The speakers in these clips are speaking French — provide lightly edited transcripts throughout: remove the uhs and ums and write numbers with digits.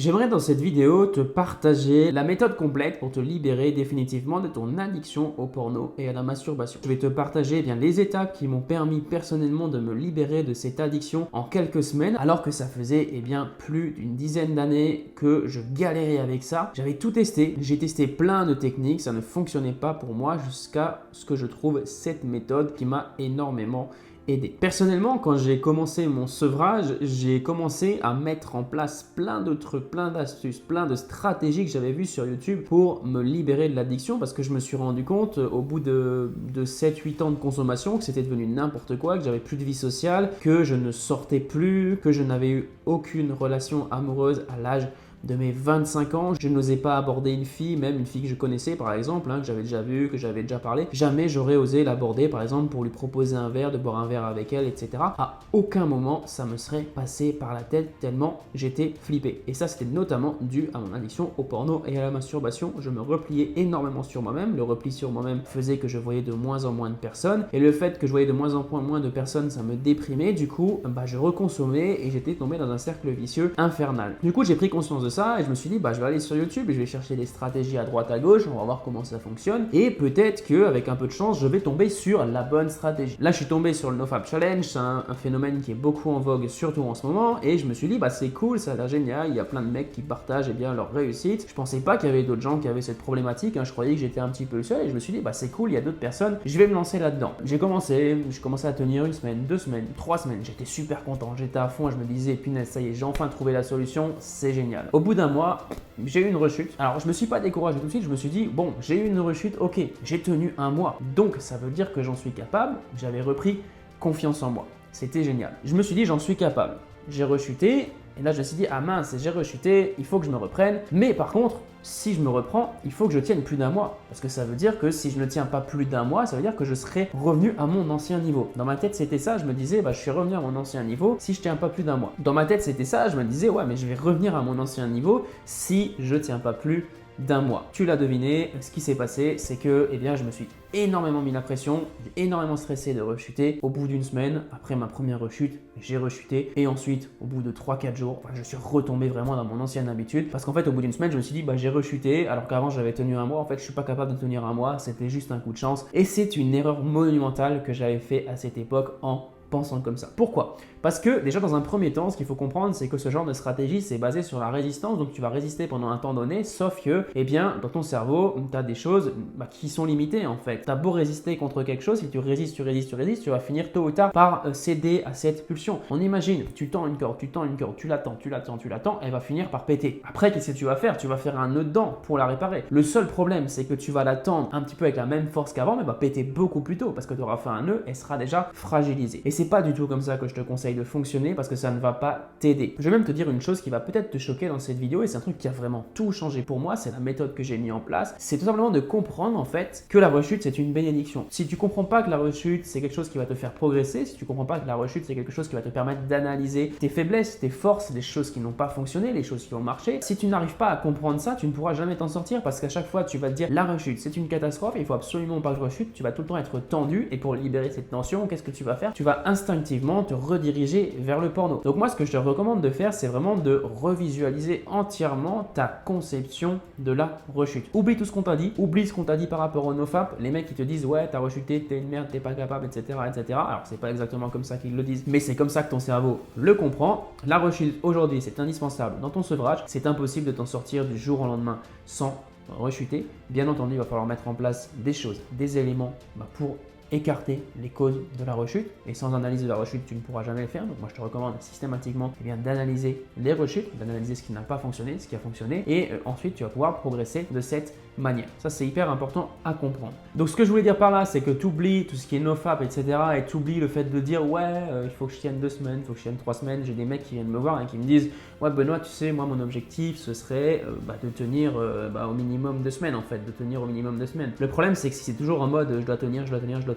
J'aimerais dans cette vidéo te partager la méthode complète pour te libérer définitivement de ton addiction au porno et à la masturbation. Je vais te partager les étapes qui m'ont permis personnellement de me libérer de cette addiction en quelques semaines, alors que ça faisait plus d'une dizaine d'années que je galérais avec ça. J'avais tout testé, j'ai testé plein de techniques, ça ne fonctionnait pas pour moi jusqu'à ce que je trouve cette méthode qui m'a énormément aidé. Personnellement, quand j'ai commencé mon sevrage, j'ai commencé à mettre en place plein de trucs, plein d'astuces, plein de stratégies que j'avais vues sur YouTube pour me libérer de l'addiction parce que je me suis rendu compte au bout de 7-8 ans de consommation que c'était devenu n'importe quoi, que j'avais plus de vie sociale, que je ne sortais plus, que je n'avais eu aucune relation amoureuse à l'âge de mes 25 ans, je n'osais pas aborder une fille, même une fille que je connaissais par exemple, que j'avais déjà vue, que j'avais déjà parlé. Jamais j'aurais osé l'aborder par exemple pour lui proposer un verre, de boire un verre avec elle, etc. À aucun moment ça me serait passé par la tête tellement j'étais flippé. Et ça c'était notamment dû à mon addiction au porno et à la masturbation. Je me repliais énormément sur moi-même. Le repli sur moi-même faisait que je voyais de moins en moins de personnes. Et le fait que je voyais de moins en moins de personnes, ça me déprimait. Du coup, je reconsommais et j'étais tombé dans un cercle vicieux infernal. Du coup, j'ai pris conscience de ça et je me suis dit je vais aller sur YouTube et je vais chercher des stratégies à droite à gauche, on va voir comment ça fonctionne et peut-être qu'avec un peu de chance je vais tomber sur la bonne stratégie. Là je suis tombé sur le NoFap Challenge, c'est un phénomène qui est beaucoup en vogue surtout en ce moment et je me suis dit c'est cool, ça a l'air génial, il y a plein de mecs qui partagent leur réussite. Je pensais pas qu'il y avait d'autres gens qui avaient cette problématique, je croyais que j'étais un petit peu le seul et je me suis dit c'est cool, il y a d'autres personnes, je vais me lancer là-dedans. J'ai commencé à tenir une semaine, 2 semaines, 3 semaines, j'étais super content, j'étais à fond et je me disais punaise ça y est, j'ai enfin trouvé la solution, c'est génial. Au bout d'un mois, j'ai eu une rechute. Alors, je me suis pas découragé tout de suite. Je me suis dit, j'ai eu une rechute, ok, j'ai tenu un mois. Donc, ça veut dire que j'en suis capable. J'avais repris confiance en moi. C'était génial. Je me suis dit, j'en suis capable. J'ai rechuté. Et là, je me suis dit, mince, j'ai rechuté, il faut que je me reprenne. Mais par contre, si je me reprends, il faut que je tienne plus d'un mois. Parce que ça veut dire que si je ne tiens pas plus d'un mois, ça veut dire que je serai revenu à mon ancien niveau. Dans ma tête, c'était ça. Je me disais, je suis revenu à mon ancien niveau si je tiens pas plus d'un mois. Dans ma tête, c'était ça. Je me disais, mais je vais revenir à mon ancien niveau si je tiens pas plus d'un mois. Tu l'as deviné, ce qui s'est passé, c'est que je me suis énormément mis la pression, j'ai énormément stressé de rechuter. Au bout d'une semaine, après ma première rechute, j'ai rechuté et ensuite, au bout de 3-4 jours, je suis retombé vraiment dans mon ancienne habitude parce qu'en fait, au bout d'une semaine, je me suis dit, j'ai rechuté alors qu'avant, j'avais tenu un mois. En fait, je suis pas capable de tenir un mois, c'était juste un coup de chance et c'est une erreur monumentale que j'avais fait à cette époque en pensant comme ça. Pourquoi ? Parce que déjà dans un premier temps, ce qu'il faut comprendre, c'est que ce genre de stratégie, c'est basé sur la résistance. Donc tu vas résister pendant un temps donné, sauf que, dans ton cerveau, tu as des choses qui sont limitées en fait. Tu as beau résister contre quelque chose, si tu résistes, tu vas finir tôt ou tard par céder à cette pulsion. On imagine, tu tends une corde, tu l'attends, elle va finir par péter. Après, qu'est-ce que tu vas faire ? Tu vas faire un nœud dedans pour la réparer. Le seul problème, c'est que tu vas l'attendre un petit peu avec la même force qu'avant, mais elle va péter beaucoup plus tôt parce que tu auras fait un nœud, elle sera déjà fragilisée. Et c'est pas du tout comme ça que je te conseille de fonctionner parce que ça ne va pas t'aider. Je vais même te dire une chose qui va peut-être te choquer dans cette vidéo et c'est un truc qui a vraiment tout changé pour moi, c'est la méthode que j'ai mis en place. C'est tout simplement de comprendre en fait que la rechute c'est une bénédiction. Si tu comprends pas que la rechute c'est quelque chose qui va te faire progresser, si tu comprends pas que la rechute c'est quelque chose qui va te permettre d'analyser tes faiblesses, tes forces, les choses qui n'ont pas fonctionné, les choses qui ont marché, si tu n'arrives pas à comprendre ça, tu ne pourras jamais t'en sortir parce qu'à chaque fois tu vas te dire la rechute c'est une catastrophe, il faut absolument pas que je rechute, tu vas tout le temps être tendu et pour libérer cette tension, qu'est-ce que tu vas faire ? Tu vas instinctivement te rediriger vers le porno. Donc moi ce que je te recommande de faire c'est vraiment de revisualiser entièrement ta conception de la rechute. Oublie tout ce qu'on t'a dit, oublie ce qu'on t'a dit par rapport au NoFap, les mecs qui te disent ouais t'as rechuté, t'es une merde, t'es pas capable, etc. Alors c'est pas exactement comme ça qu'ils le disent, mais c'est comme ça que ton cerveau le comprend. La rechute aujourd'hui c'est indispensable dans ton sevrage, c'est impossible de t'en sortir du jour au lendemain sans rechuter. Bien entendu il va falloir mettre en place des choses, des éléments pour écarter les causes de la rechute et sans analyse de la rechute tu ne pourras jamais le faire. Donc moi je te recommande systématiquement d'analyser les rechutes, d'analyser ce qui n'a pas fonctionné, ce qui a fonctionné et ensuite tu vas pouvoir progresser de cette manière. Ça c'est hyper important à comprendre. Donc ce que je voulais dire par là c'est que tu oublies tout ce qui est NoFap etc et tu oublies le fait de dire il faut que je tienne 2 semaines, il faut que je tienne 3 semaines. J'ai des mecs qui viennent me voir et qui me disent ouais Benoît tu sais moi mon objectif ce serait de tenir au minimum 2 semaines en fait, de tenir au minimum 2 semaines. Le problème c'est que si c'est toujours en mode je dois tenir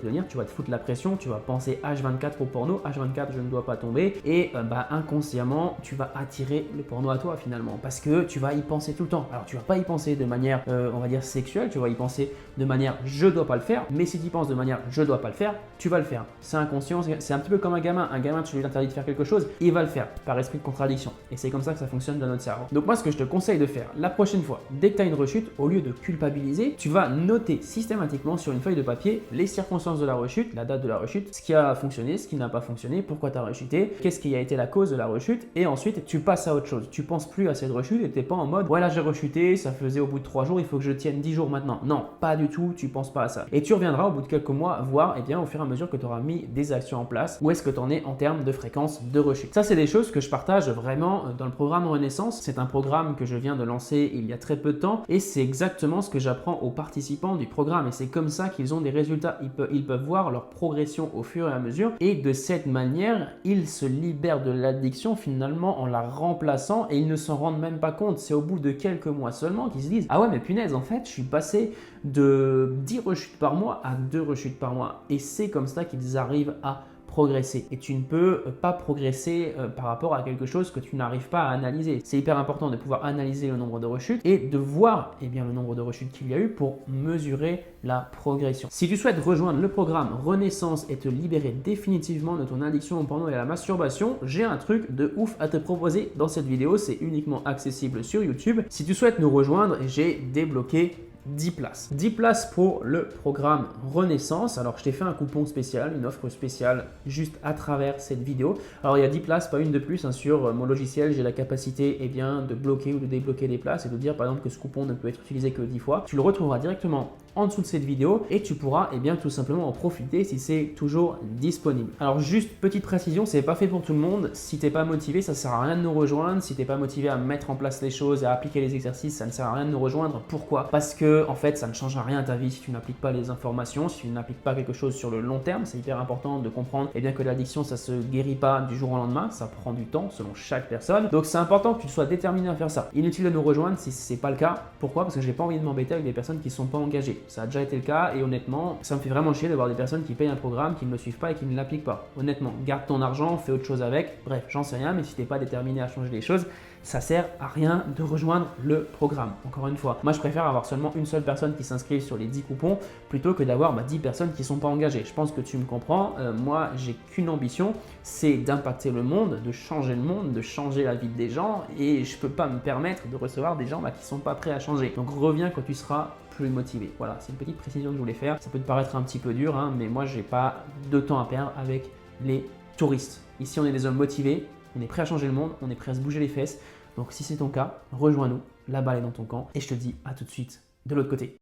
te venir, tu vas te foutre la pression, tu vas penser H24 au porno, H24 je ne dois pas tomber et inconsciemment tu vas attirer le porno à toi finalement parce que tu vas y penser tout le temps. Alors tu vas pas y penser de manière on va dire sexuelle, tu vas y penser de manière je dois pas le faire, mais si tu y penses de manière je dois pas le faire, tu vas le faire. C'est inconscient, c'est un petit peu comme un gamin. Un gamin, tu lui interdis de faire quelque chose, il va le faire par esprit de contradiction. Et c'est comme ça que ça fonctionne dans notre cerveau. Donc moi, ce que je te conseille de faire la prochaine fois, dès que tu as une rechute, au lieu de culpabiliser, tu vas noter systématiquement sur une feuille de papier les circonstances de la rechute, la date de la rechute, ce qui a fonctionné, ce qui n'a pas fonctionné, pourquoi tu as rechuté, qu'est-ce qui a été la cause de la rechute, et ensuite tu passes à autre chose. Tu penses plus à cette rechute et tu n'es pas en mode voilà, j'ai rechuté, ça faisait au bout de 3 jours, il faut que je tienne 10 jours maintenant. Non, pas du tout, tu penses pas à ça. Et tu reviendras au bout de quelques mois voir, au fur et à mesure que tu auras mis des actions en place, où est-ce que tu en es en termes de fréquence de rechute. Ça, c'est des choses que je partage vraiment dans le programme Renaissance. C'est un programme que je viens de lancer il y a très peu de temps et c'est exactement ce que j'apprends aux participants du programme et c'est comme ça qu'ils ont des résultats. Ils peuvent voir leur progression au fur et à mesure et de cette manière, ils se libèrent de l'addiction finalement en la remplaçant et ils ne s'en rendent même pas compte. C'est au bout de quelques mois seulement qu'ils se disent « Ah ouais, mais punaise, en fait, je suis passé de 10 rechutes par mois à 2 rechutes par mois. » Et c'est comme ça qu'ils arrivent à progresser. Et tu ne peux pas progresser par rapport à quelque chose que tu n'arrives pas à analyser. C'est hyper important de pouvoir analyser le nombre de rechutes et de voir le nombre de rechutes qu'il y a eu pour mesurer la progression. Si tu souhaites rejoindre le programme Renaissance et te libérer définitivement de ton addiction au porno et à la masturbation, j'ai un truc de ouf à te proposer dans cette vidéo. C'est uniquement accessible sur YouTube. Si tu souhaites nous rejoindre, j'ai débloqué 10 places. 10 places pour le programme Renaissance. Alors, je t'ai fait un coupon spécial, une offre spéciale juste à travers cette vidéo. Alors, il y a 10 places, pas une de plus. Sur mon logiciel, j'ai la capacité de bloquer ou de débloquer des places et de dire par exemple que ce coupon ne peut être utilisé que 10 fois. Tu le retrouveras directement en dessous de cette vidéo et tu pourras tout simplement en profiter si c'est toujours disponible. Alors juste petite précision, c'est pas fait pour tout le monde. Si t'es pas motivé, ça sert à rien de nous rejoindre. Si t'es pas motivé à mettre en place les choses et à appliquer les exercices, ça ne sert à rien de nous rejoindre. Pourquoi? Parce que en fait, ça ne change rien à ta vie si tu n'appliques pas les informations, si tu n'appliques pas quelque chose sur le long terme. C'est hyper important de comprendre que l'addiction, ça se guérit pas du jour au lendemain, ça prend du temps selon chaque personne. Donc c'est important que tu sois déterminé à faire ça. Inutile de nous rejoindre si c'est pas le cas. Pourquoi? Parce que j'ai pas envie de m'embêter avec des personnes qui sont pas engagées. Ça a déjà été le cas et honnêtement, ça me fait vraiment chier de voir des personnes qui payent un programme, qui ne le suivent pas et qui ne l'appliquent pas. Honnêtement, garde ton argent, fais autre chose avec. Bref, j'en sais rien, mais si t'es pas déterminé à changer les choses, ça sert à rien de rejoindre le programme. Encore une fois, moi je préfère avoir seulement une seule personne qui s'inscrive sur les 10 coupons plutôt que d'avoir 10 personnes qui ne sont pas engagées. Je pense que tu me comprends. Moi, j'ai qu'une ambition, c'est d'impacter le monde, de changer le monde, de changer la vie des gens et je peux pas me permettre de recevoir des gens qui ne sont pas prêts à changer. Donc reviens quand tu seras plus motivé. Voilà, c'est une petite précision que je voulais faire. Ça peut te paraître un petit peu dur, mais moi j'ai pas de temps à perdre avec les touristes. Ici, on est des hommes motivés. On est prêt à changer le monde, on est prêt à se bouger les fesses. Donc si c'est ton cas, rejoins-nous, la balle est dans ton camp et je te dis à tout de suite de l'autre côté.